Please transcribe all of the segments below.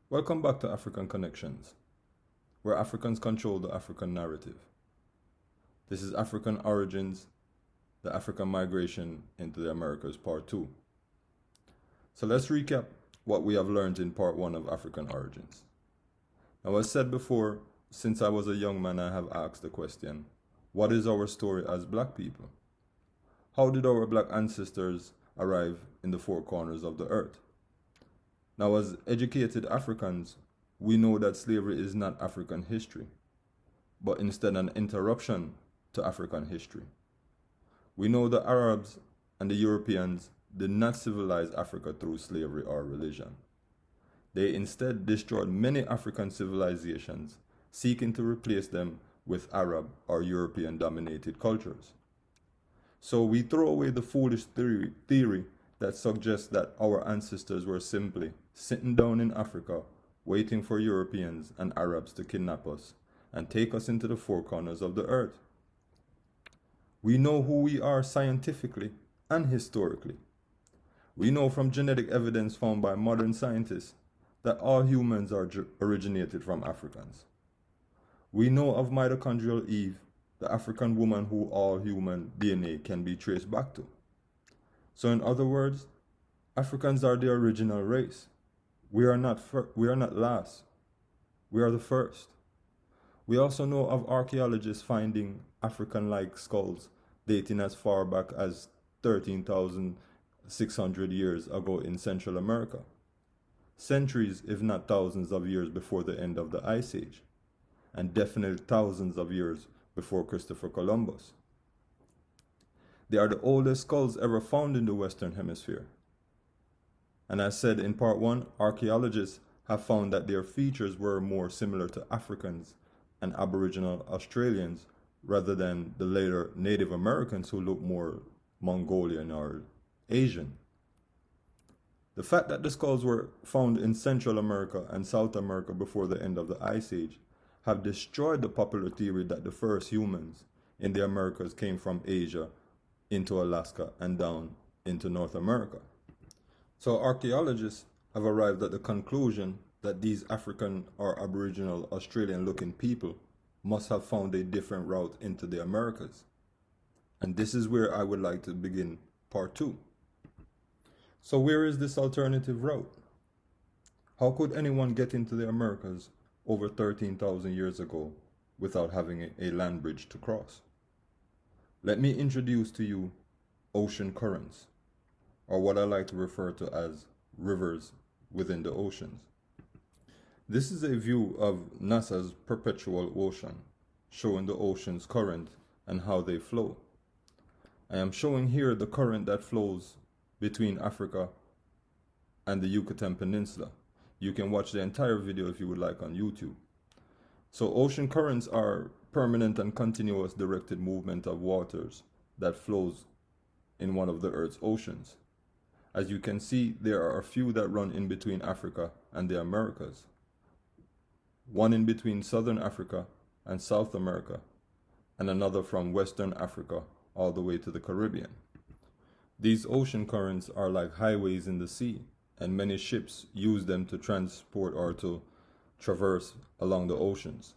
Welcome back to African Connections, where Africans control the African narrative. This is African Origins, the African Migration into the Americas, Part 2. So let's recap what we have learned in Part 1 of African Origins. Now, as said before, since I was a young man, I have asked the question, what is our story as black people? How did our black ancestors arrive in the four corners of the earth? Now, as educated Africans, we know that slavery is not African history, but instead an interruption to African history. We know the Arabs and the Europeans did not civilize Africa through slavery or religion. They instead destroyed many African civilizations, seeking to replace them with Arab or European dominated cultures. So we throw away the foolish theory that suggests that our ancestors were simply sitting down in Africa, waiting for Europeans and Arabs to kidnap us and take us into the four corners of the earth. We know who we are scientifically and historically. We know from genetic evidence found by modern scientists that all humans are originated from Africans. We know of mitochondrial Eve, the African woman who all human DNA can be traced back to. So in other words, Africans are the original race. We are not last. We are the first. We also know of archaeologists finding African-like skulls dating as far back as 13,600 years ago in Central America, centuries if not thousands of years before the end of the Ice Age, and definitely thousands of years before Christopher Columbus. They are the oldest skulls ever found in the Western Hemisphere. And as said in Part 1, archaeologists have found that their features were more similar to Africans and Aboriginal Australians rather than the later Native Americans who look more Mongolian or Asian. The fact that the skulls were found in Central America and South America before the end of the Ice Age have destroyed the popular theory that the first humans in the Americas came from Asia into Alaska and down into North America. So archaeologists have arrived at the conclusion that these African or Aboriginal Australian looking people must have found a different route into the Americas. And this is where I would like to begin Part 2. So where is this alternative route? How could anyone get into the Americas over 13,000 years ago without having a land bridge to cross? Let me introduce to you ocean currents, or what I like to refer to as rivers within the oceans. This is a view of NASA's perpetual ocean, showing the ocean's current and how they flow. I am showing here the current that flows between Africa and the Yucatan Peninsula. You can watch the entire video if you would like on YouTube. So ocean currents are permanent and continuous directed movement of waters that flows in one of the Earth's oceans. As you can see, there are a few that run in between Africa and the Americas. One in between Southern Africa and South America, and another from Western Africa all the way to the Caribbean. These ocean currents are like highways in the sea, and many ships use them to transport or to traverse along the oceans.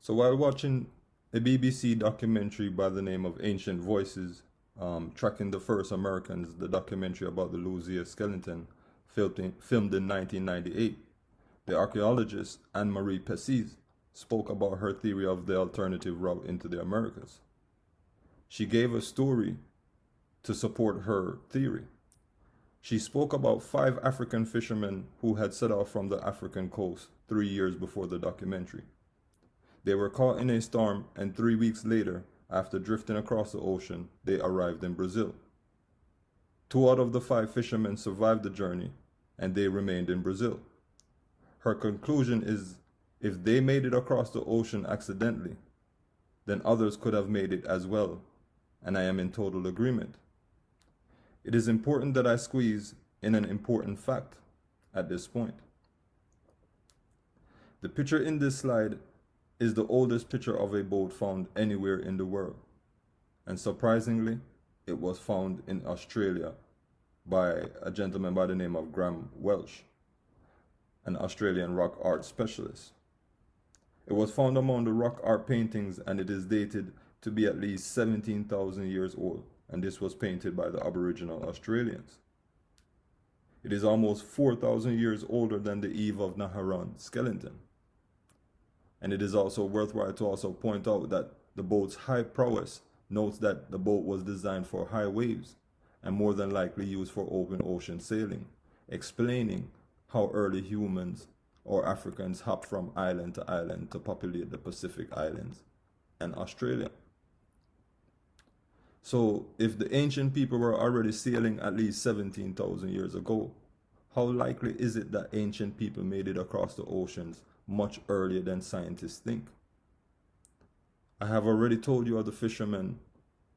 So while watching a BBC documentary by the name of Ancient Voices, tracking the first Americans, the documentary about the Louisiana skeleton, filmed in 1998, the archaeologist Anne-Marie Pessis spoke about her theory of the alternative route into the Americas. She gave a story to support her theory. She spoke about 5 African fishermen who had set off from the African coast 3 years before the documentary. They were caught in a storm, and 3 weeks later, after drifting across the ocean, they arrived in Brazil. 2 out of the 5 fishermen survived the journey, and they remained in Brazil. Her conclusion is, if they made it across the ocean accidentally, then others could have made it as well, and I am in total agreement. It is important that I squeeze in an important fact at this point. The picture in this slide is the oldest picture of a boat found anywhere in the world. And surprisingly, it was found in Australia by a gentleman by the name of Graham Welsh. an Australian rock art specialist. It was found among the rock art paintings, and it is dated to be at least 17,000 years old, and this was painted by the Aboriginal Australians. It is almost 4,000 years older than the Eve of Naharan skeleton. And it is also worthwhile to also point out that the boat's high prowess notes that the boat was designed for high waves and more than likely used for open ocean sailing, explaining how early humans or Africans hopped from island to island to populate the Pacific Islands and Australia. So if the ancient people were already sailing at least 17,000 years ago, how likely is it that ancient people made it across the oceans much earlier than scientists think? I have already told you of the fishermen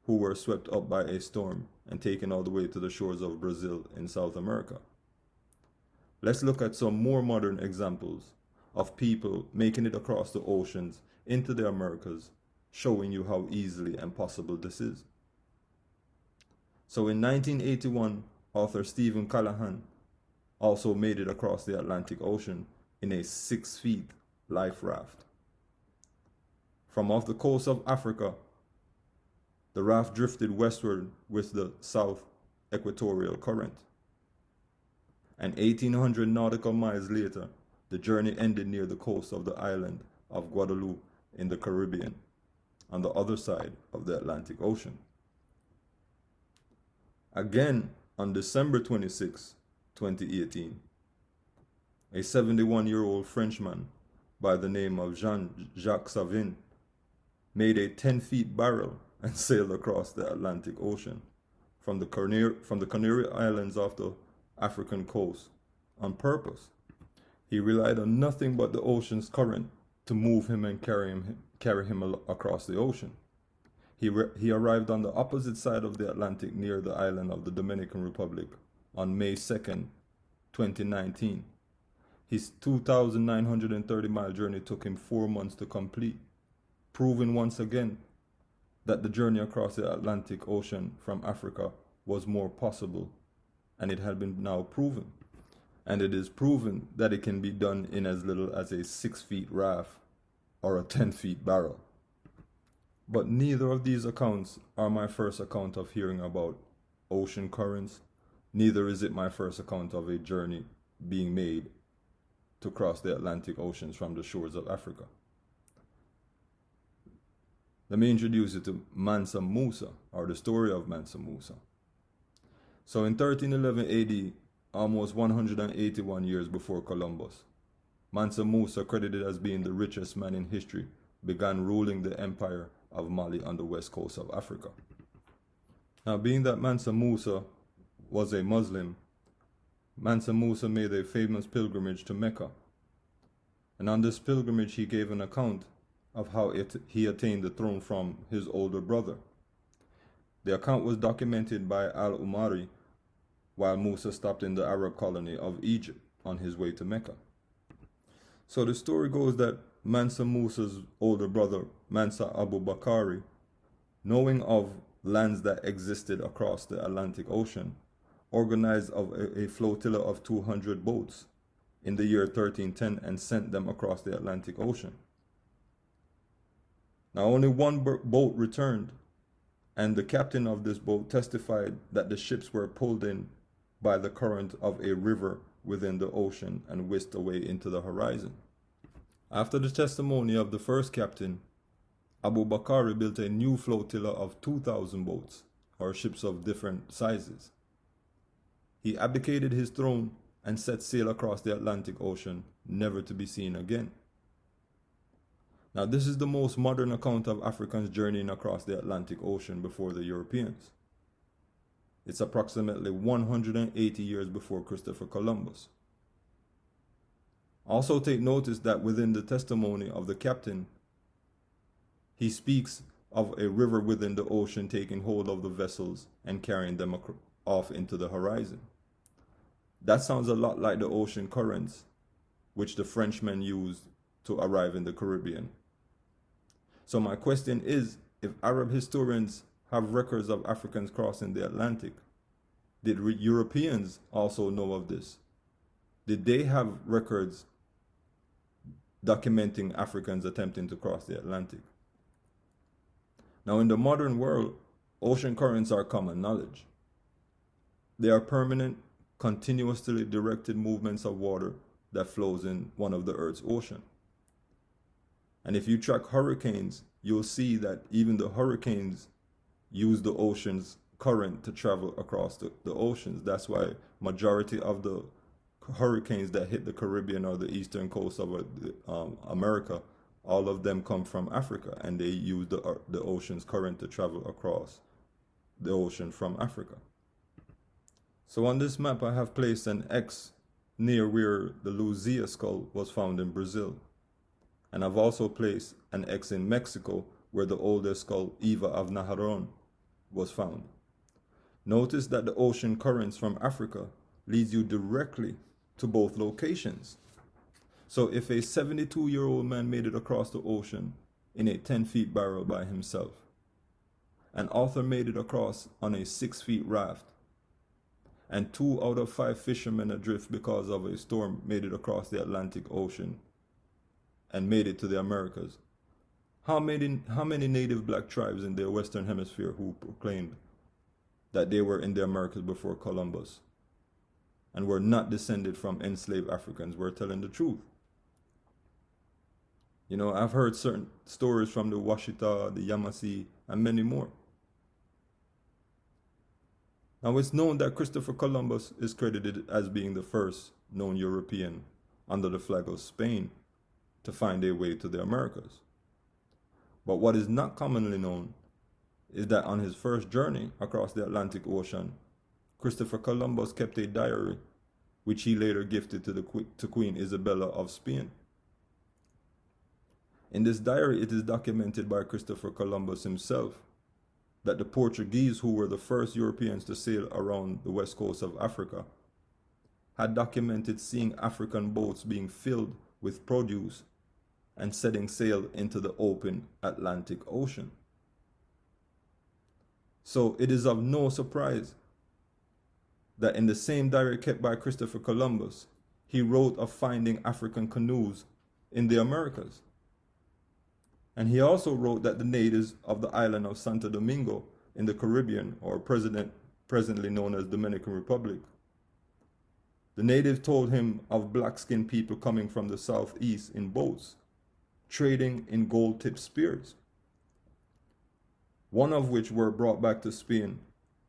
who were swept up by a storm and taken all the way to the shores of Brazil in South America. Let's look at some more modern examples of people making it across the oceans into the Americas, showing you how easily and possible this is. So in 1981, author Stephen Callahan also made it across the Atlantic Ocean in a 6-foot life raft. From off the coast of Africa, the raft drifted westward with the south equatorial current. And 1,800 nautical miles later, the journey ended near the coast of the island of Guadeloupe in the Caribbean, on the other side of the Atlantic Ocean. Again, on December 26, 2018, a 71-year-old Frenchman by the name of Jean-Jacques Savin made a 10-foot barrel and sailed across the Atlantic Ocean from the Canary Islands off the African coast on purpose. He relied on nothing but the ocean's current to move him and carry him across the ocean. He arrived on the opposite side of the Atlantic near the island of the Dominican Republic on May 2nd, 2019. His 2,930-mile journey took him 4 months to complete, proving once again that the journey across the Atlantic Ocean from Africa was more possible, and it had been now proven. And it is proven that it can be done in as little as a 6-foot raft or a 10-foot barrel. But neither of these accounts are my first account of hearing about ocean currents. Neither is it my first account of a journey being made to cross the Atlantic Oceans from the shores of Africa. Let me introduce you to Mansa Musa, or the story of Mansa Musa. So in 1311 AD, almost 181 years before Columbus, Mansa Musa, credited as being the richest man in history, began ruling the empire of Mali on the west coast of Africa. Now, being that Mansa Musa was a Muslim, Mansa Musa made a famous pilgrimage to Mecca. And on this pilgrimage, he gave an account of how he attained the throne from his older brother. The account was documented by Al-Umari while Musa stopped in the Arab colony of Egypt on his way to Mecca. So the story goes that Mansa Musa's older brother, Mansa Abu Bakari, knowing of lands that existed across the Atlantic Ocean, organized a flotilla of 200 boats in the year 1310 and sent them across the Atlantic Ocean. Now only one boat returned, and the captain of this boat testified that the ships were pulled in by the current of a river within the ocean and whisked away into the horizon. After the testimony of the first captain, Abu Bakr built a new flotilla of 2,000 boats, or ships of different sizes. He abdicated his throne and set sail across the Atlantic Ocean, never to be seen again. Now, this is the most modern account of Africans journeying across the Atlantic Ocean before the Europeans. It's approximately 180 years before Christopher Columbus. Also take notice that within the testimony of the captain, he speaks of a river within the ocean taking hold of the vessels and carrying them off into the horizon. That sounds a lot like the ocean currents, which the Frenchmen used to arrive in the Caribbean. So my question is, if Arab historians have records of Africans crossing the Atlantic, did Europeans also know of this? did they have records documenting Africans attempting to cross the Atlantic? Now, in the modern world, ocean currents are common knowledge. They are permanent, continuously directed movements of water that flows in one of the Earth's ocean. And if you track hurricanes, you'll see that even the hurricanes use the ocean's current to travel across the oceans. That's why majority of the hurricanes that hit the Caribbean or the eastern coast of America, all of them come from Africa, and they use the ocean's current to travel across the ocean from Africa. So on this map, I have placed an X near where the Luzia skull was found in Brazil. And I've also placed an X in Mexico, where the oldest skull, Eva of Najarón, was found. Notice that the ocean currents from Africa leads you directly to both locations. So if a 72-year-old man made it across the ocean in a 10-foot barrel by himself, an author made it across on a 6-foot raft, and 2 out of 5 fishermen adrift because of a storm made it across the Atlantic Ocean and made it to the Americas, how many native black tribes in the Western Hemisphere who proclaimed that they were in the Americas before Columbus and were not descended from enslaved Africans were telling the truth? You know, I've heard certain stories from the Washita, the Yamasee, and many more. Now, it's known that Christopher Columbus is credited as being the first known European under the flag of Spain to find their way to the Americas. But what is not commonly known is that on his first journey across the Atlantic Ocean, Christopher Columbus kept a diary which he later gifted to Queen Isabella of Spain. In this diary, it is documented by Christopher Columbus himself that the Portuguese, who were the first Europeans to sail around the west coast of Africa, had documented seeing African boats being filled with produce and setting sail into the open Atlantic Ocean. So it is of no surprise that in the same diary kept by Christopher Columbus, he wrote of finding African canoes in the Americas. And he also wrote that the natives of the island of Santo Domingo in the Caribbean, or presently known as Dominican Republic, the natives told him of black-skinned people coming from the southeast in boats, trading in gold-tipped spears, one of which were brought back to Spain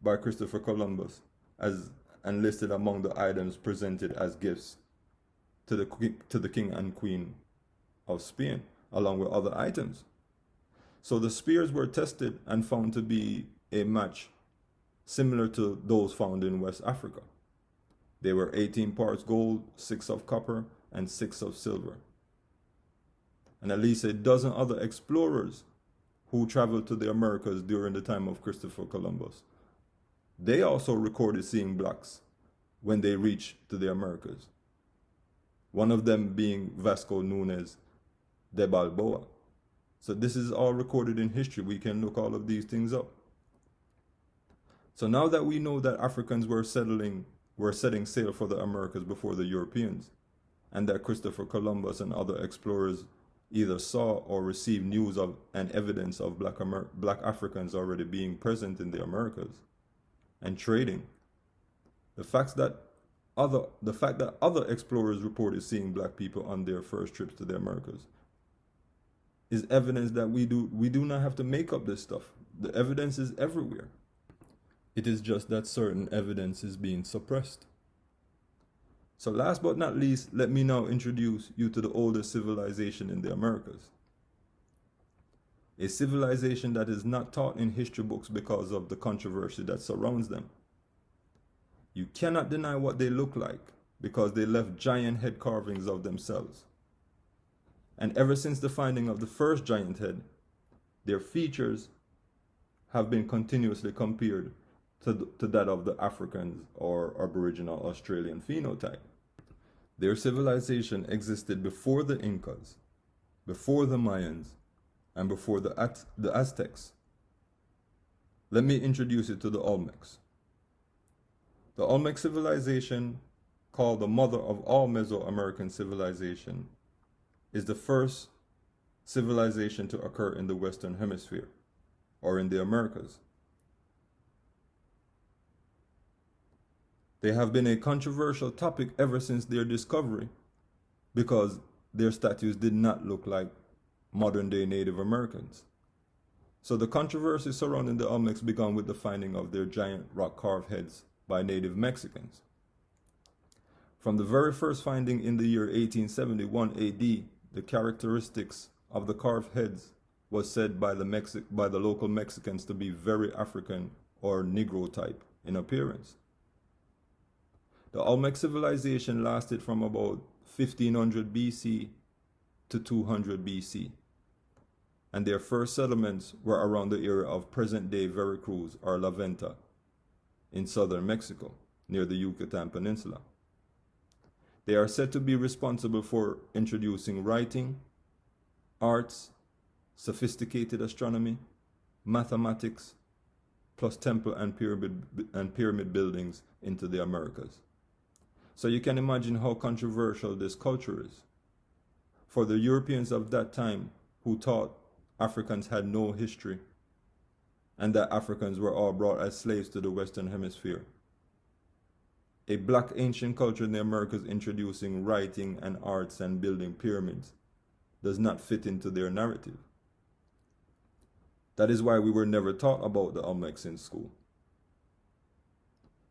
by Christopher Columbus and listed among the items presented as gifts to the king and queen of Spain, along with other items. So the spears were tested and found to be a match similar to those found in West Africa. They were 18 parts gold, 6 of copper, and 6 of silver. And at least a dozen other explorers who traveled to the Americas during the time of Christopher Columbus, they also recorded seeing blacks when they reached to the Americas. One of them being Vasco Núñez de Balboa. So this is all recorded in history. We can look all of these things up. So now that we know that Africans were setting sail for the Americas before the Europeans, and that Christopher Columbus and other explorers either saw or received news of and evidence of black Africans already being present in the Americas and trading, the fact that other explorers reported seeing black people on their first trips to the Americas is evidence that we do not have to make up this stuff. The evidence is everywhere. It is just that certain evidence is being suppressed. So last but not least, let me now introduce you to the oldest civilization in the Americas. A civilization that is not taught in history books because of the controversy that surrounds them. You cannot deny what they look like because they left giant head carvings of themselves. And ever since the finding of the first giant head, their features have been continuously compared to that of the Africans or Aboriginal Australian phenotype. Their civilization existed before the Incas, before the Mayans, and before the Aztecs. Let me introduce you to the Olmecs. The Olmec civilization called the mother of all Mesoamerican civilization, is the first civilization to occur in the Western Hemisphere, or in the Americas. They have been a controversial topic ever since their discovery, because their statues did not look like modern-day Native Americans. So the controversy surrounding the Olmecs began with the finding of their giant rock-carved heads by native Mexicans. From the very first finding in the year 1871 AD, the characteristics of the carved heads was said by the local Mexicans to be very African or Negro type in appearance. The Olmec civilization lasted from about 1500 BC to 200 BC, and their first settlements were around the area of present-day Veracruz or La Venta in southern Mexico, near the Yucatan Peninsula. They are said to be responsible for introducing writing, arts, sophisticated astronomy, mathematics, plus temple and pyramid buildings into the Americas. So you can imagine how controversial this culture is. For the Europeans of that time, who thought Africans had no history and that Africans were all brought as slaves to the Western Hemisphere, a black ancient culture in the Americas introducing writing and arts and building pyramids does not fit into their narrative. That is why we were never taught about the Olmecs in school.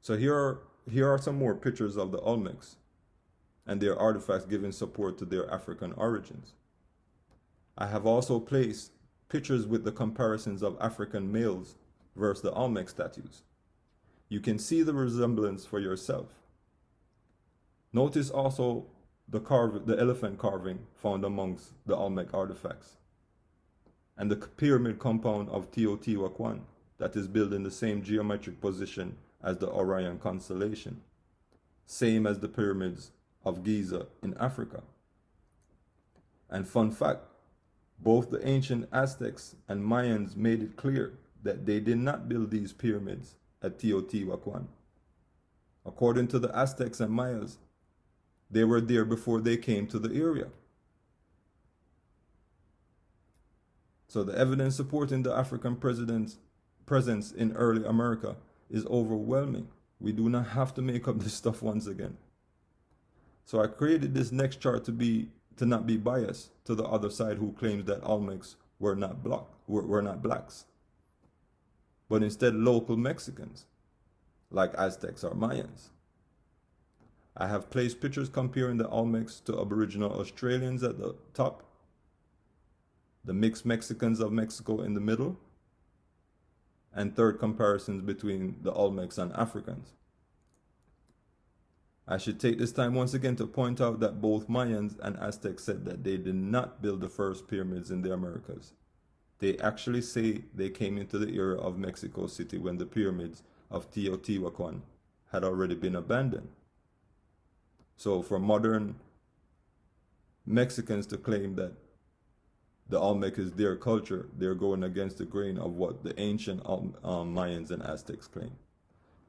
So here are some more pictures of the Olmecs and their artifacts giving support to their African origins. I have also placed pictures with the comparisons of African males versus the Olmec statues. You can see the resemblance for yourself. Notice also the elephant carving found amongst the Olmec artifacts, and the pyramid compound of Teotihuacan that is built in the same geometric position as the Orion constellation, same as the pyramids of Giza in Africa. And fun fact, both the ancient Aztecs and Mayans made it clear that they did not build these pyramids at Teotihuacan. According to the Aztecs and Mayas, they were there before they came to the area. So the evidence supporting the African presence in early America is overwhelming. We do not have to make up this stuff once again. So I created this next chart to not be biased to the other side who claims that Olmecs were not blacks, but instead local Mexicans, like Aztecs or Mayans. I have placed pictures comparing the Olmecs to Aboriginal Australians at the top, the mixed Mexicans of Mexico in the middle, and third comparisons between the Olmecs and Africans. I should take this time once again to point out that both Mayans and Aztecs said that they did not build the first pyramids in the Americas. They actually say they came into the area of Mexico City when the pyramids of Teotihuacan had already been abandoned. So for modern Mexicans to claim that the Olmec is their culture, they're going against the grain of what the ancient Mayans and Aztecs claim.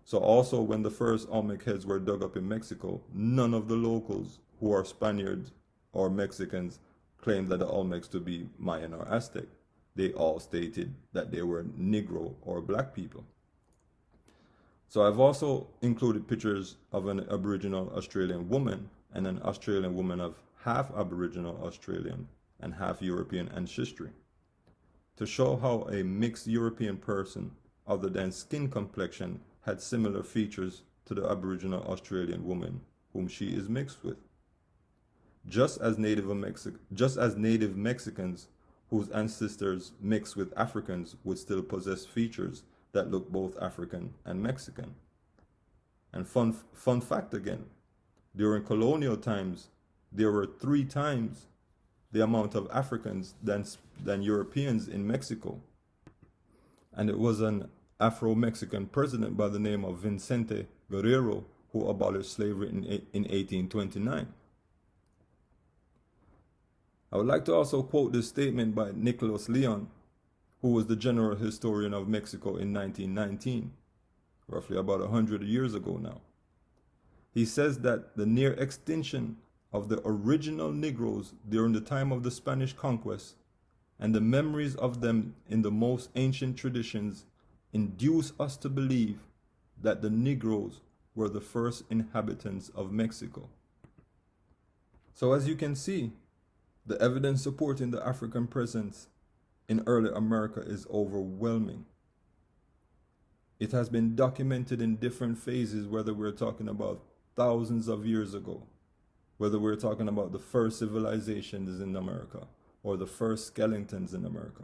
So also when the first Olmec heads were dug up in Mexico, none of the locals who are Spaniards or Mexicans claimed that the Olmecs to be Mayan or Aztec. They all stated that they were Negro or black people. So I've also included pictures of an Aboriginal Australian woman and an Australian woman of half Aboriginal Australian and half European ancestry to show how a mixed European person other than skin complexion had similar features to the Aboriginal Australian woman whom she is mixed with. Just as native Mexicans whose ancestors mixed with Africans would still possess features that look both African and Mexican. And fun fact again, during colonial times, there were 3 times the amount of Africans than Europeans in Mexico. And it was an Afro-Mexican president by the name of Vicente Guerrero who abolished slavery in 1829. I would like to also quote this statement by Nicholas Leon, who was the general historian of Mexico in 1919, roughly about 100 years ago now. He says that the near extinction of the original Negroes during the time of the Spanish conquest and the memories of them in the most ancient traditions induce us to believe that the Negroes were the first inhabitants of Mexico. So as you can see, the evidence supporting the African presence in early America is overwhelming. It has been documented in different phases, whether we're talking about thousands of years ago, whether we're talking about the first civilizations in America or the first skeletons in America.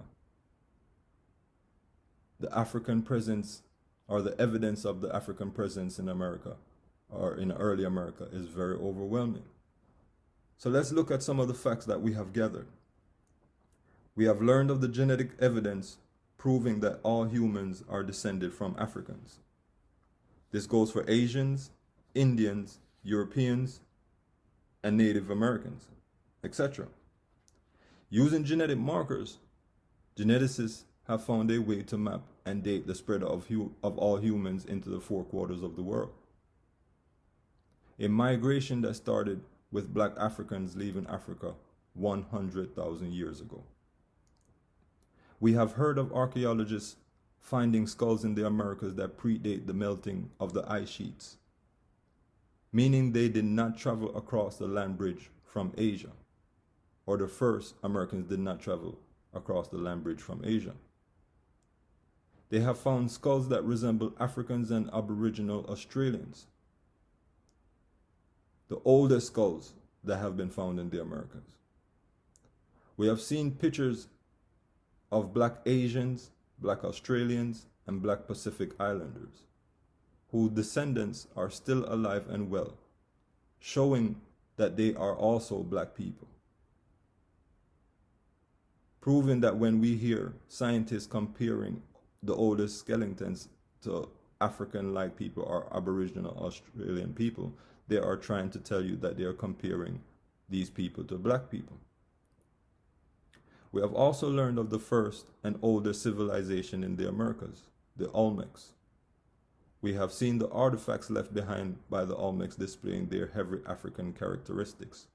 The African presence, or the evidence of the African presence in America or in early America, is very overwhelming. So let's look at some of the facts that we have gathered. We have learned of the genetic evidence proving that all humans are descended from Africans. This goes for Asians, Indians, Europeans, and Native Americans, etc. Using genetic markers, geneticists have found a way to map and date the spread of all humans into the four quarters of the world. A migration that started with black Africans leaving Africa 100,000 years ago. We have heard of archaeologists finding skulls in the Americas that predate the melting of the ice sheets, meaning they did not travel across the land bridge from Asia, or the first Americans did not travel across the land bridge from Asia. They have found skulls that resemble Africans and Aboriginal Australians, the oldest skulls that have been found in the Americas. We have seen pictures of black Asians, black Australians, and black Pacific Islanders, whose descendants are still alive and well, showing that they are also black people. Proving that when we hear scientists comparing the oldest skeletons to African-like people or Aboriginal Australian people, they are trying to tell you that they are comparing these people to black people. We have also learned of the first and oldest civilization in the Americas, the Olmecs. We have seen the artifacts left behind by the Olmecs displaying their heavy African characteristics,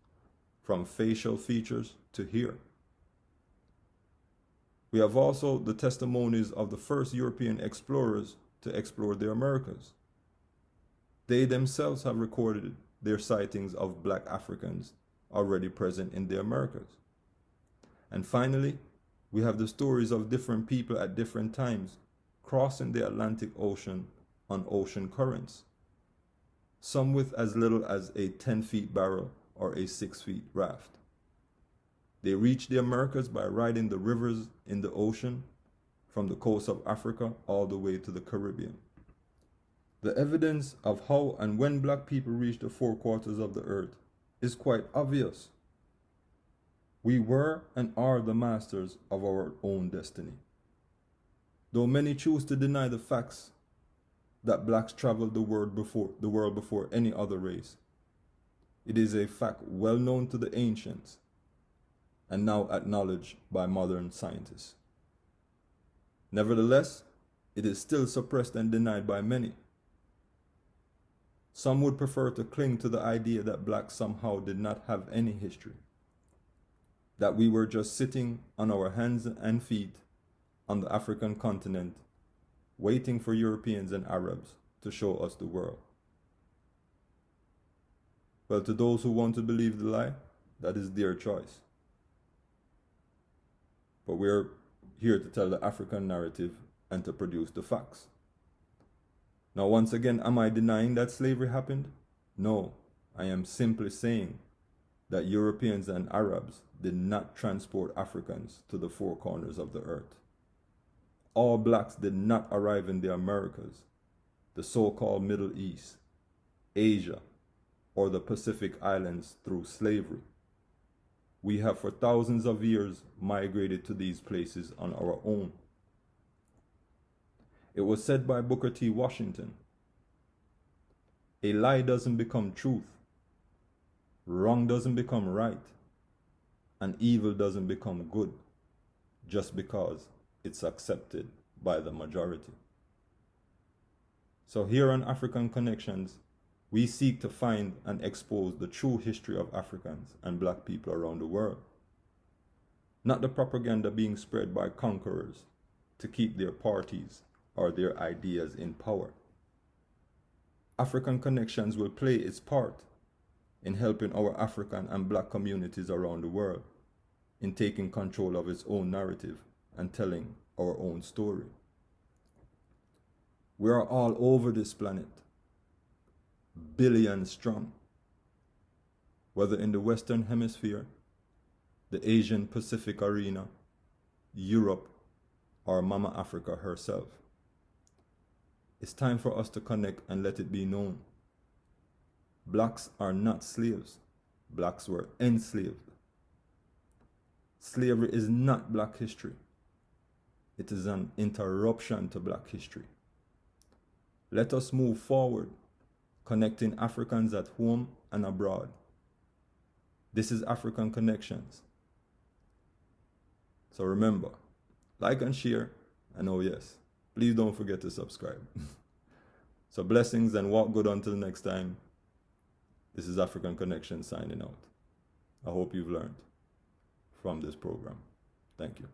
from facial features to hair. We have also the testimonies of the first European explorers to explore the Americas. They themselves have recorded their sightings of black Africans already present in the Americas. And finally, we have the stories of different people at different times crossing the Atlantic Ocean on ocean currents, some with as little as a 10-foot barrel or a 6-foot raft. They reached the Americas by riding the rivers in the ocean from the coast of Africa all the way to the Caribbean. The evidence of how and when black people reached the four quarters of the earth is quite obvious. We were and are the masters of our own destiny. Though many choose to deny the facts that blacks traveled the world before any other race, it is a fact well known to the ancients and now acknowledged by modern scientists. Nevertheless, it is still suppressed and denied by many. Some would prefer to cling to the idea that blacks somehow did not have any history, that we were just sitting on our hands and feet on the African continent, waiting for Europeans and Arabs to show us the world. Well, to those who want to believe the lie, that is their choice. But we're here to tell the African narrative and to produce the facts. Now, once again, am I denying that slavery happened? No, I am simply saying that Europeans and Arabs did not transport Africans to the four corners of the earth. All blacks did not arrive in the Americas, the so-called Middle East, Asia, or the Pacific Islands through slavery. We have for thousands of years migrated to these places on our own. It was said by Booker T. Washington, a lie doesn't become truth, wrong doesn't become right, and evil doesn't become good just because it's accepted by the majority. So here on African Connections, We seek to find and expose the true history of Africans and black people around the world, not the propaganda being spread by conquerors to keep their parties or their ideas in power. African Connections will play its part in helping our African and black communities around the world in taking control of its own narrative and telling our own story. We are all over this planet, billions strong, whether in the Western Hemisphere, the Asian Pacific arena, Europe, or Mama Africa herself. It's time for us to connect and let it be known. Blacks are not slaves. Blacks were enslaved. Slavery is not black history. It is an interruption to black history. Let us move forward, connecting Africans at home and abroad. This is African Connections. So remember, like and share, and oh yes, please don't forget to subscribe. So blessings and walk good until next time. This is African Connection signing out. I hope you've learned from this program. Thank you.